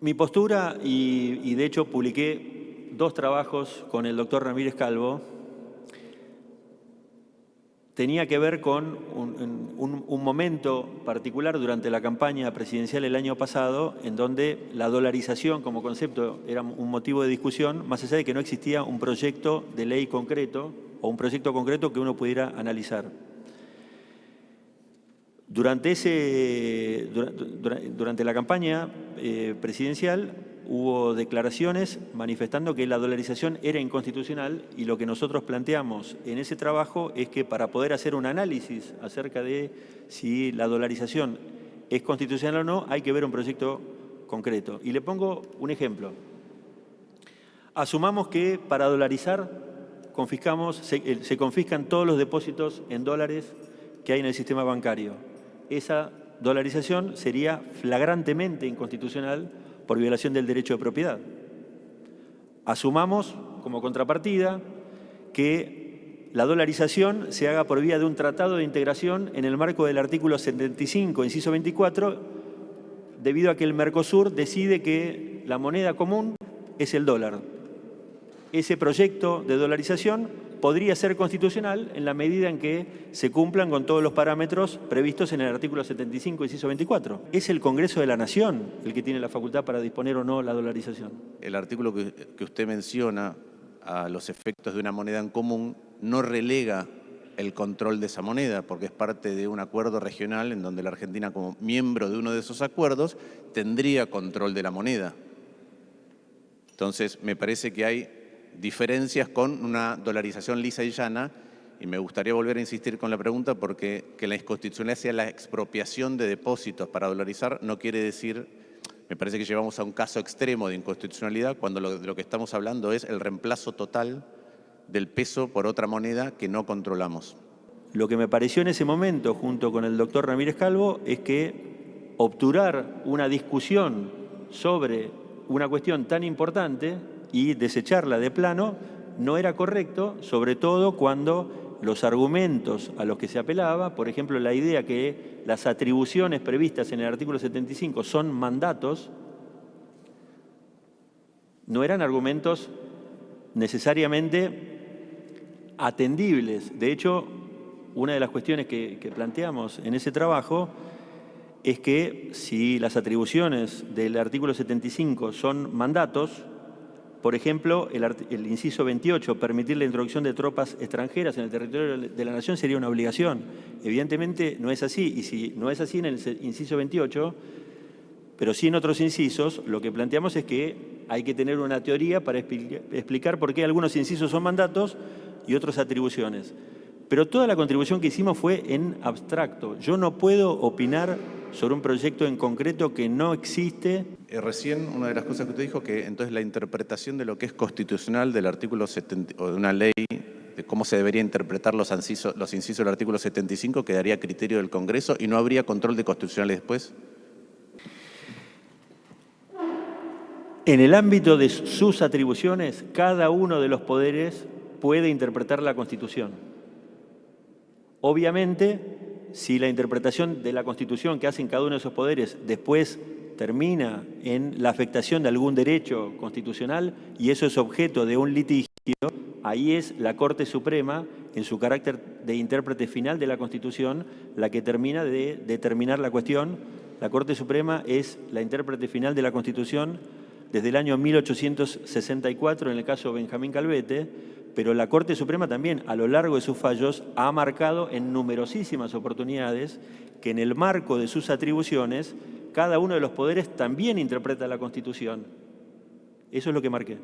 Mi postura, y de hecho publiqué 2 trabajos con el doctor Ramírez Calvo, tenía que ver con un momento particular durante la campaña presidencial el año pasado, en donde la dolarización como concepto era un motivo de discusión, más allá de que no existía un proyecto de ley concreto o un proyecto concreto que uno pudiera analizar. Durante la campaña presidencial hubo declaraciones manifestando que la dolarización era inconstitucional, y lo que nosotros planteamos en ese trabajo es que para poder hacer un análisis acerca de si la dolarización es constitucional o no, hay que ver un proyecto concreto. Y le pongo un ejemplo. Asumamos que para dolarizar se confiscan todos los depósitos en dólares que hay en el sistema bancario. Esa dolarización sería flagrantemente inconstitucional por violación del derecho de propiedad. Asumamos, como contrapartida, que la dolarización se haga por vía de un tratado de integración en el marco del artículo 75, inciso 24, debido a que el Mercosur decide que la moneda común es el dólar. Ese proyecto de dolarización podría ser constitucional en la medida en que se cumplan con todos los parámetros previstos en el artículo 75, inciso 24. Es el Congreso de la Nación el que tiene la facultad para disponer o no la dolarización. El artículo que usted menciona a los efectos de una moneda en común no relega el control de esa moneda, porque es parte de un acuerdo regional en donde la Argentina, como miembro de uno de esos acuerdos, tendría control de la moneda. Entonces, me parece que hay diferencias con una dolarización lisa y llana, y me gustaría volver a insistir con la pregunta, porque que la inconstitucionalidad sea la expropiación de depósitos para dolarizar no quiere decir, me parece que llevamos a un caso extremo de inconstitucionalidad cuando lo que estamos hablando es el reemplazo total del peso por otra moneda que no controlamos. Lo que me pareció en ese momento, junto con el doctor Ramírez Calvo, es que obturar una discusión sobre una cuestión tan importante y desecharla de plano no era correcto, sobre todo cuando los argumentos a los que se apelaba, por ejemplo, la idea que las atribuciones previstas en el artículo 75 son mandatos, no eran argumentos necesariamente atendibles. De hecho, una de las cuestiones que planteamos en ese trabajo es que si las atribuciones del artículo 75 son mandatos, por ejemplo, el inciso 28, permitir la introducción de tropas extranjeras en el territorio de la nación, sería una obligación. Evidentemente no es así, y si no es así en el inciso 28, pero sí en otros incisos, lo que planteamos es que hay que tener una teoría para explicar por qué algunos incisos son mandatos y otros atribuciones. Pero toda la contribución que hicimos fue en abstracto. Yo no puedo opinar sobre un proyecto en concreto que no existe. Recién una de las cosas que usted dijo, que entonces la interpretación de lo que es constitucional del artículo 70, o de una ley, de cómo se debería interpretar los incisos del artículo 75, quedaría a criterio del Congreso y no habría control de constitucionales después. En el ámbito de sus atribuciones, cada uno de los poderes puede interpretar la Constitución. Obviamente, si la interpretación de la Constitución que hacen cada uno de esos poderes después termina en la afectación de algún derecho constitucional y eso es objeto de un litigio, ahí es la Corte Suprema, en su carácter de intérprete final de la Constitución, la que termina de determinar la cuestión. La Corte Suprema es la intérprete final de la Constitución desde el año 1864, en el caso Benjamín Calvete, pero la Corte Suprema también, a lo largo de sus fallos, ha marcado en numerosísimas oportunidades que en el marco de sus atribuciones, cada uno de los poderes también interpreta la Constitución. Eso es lo que marqué.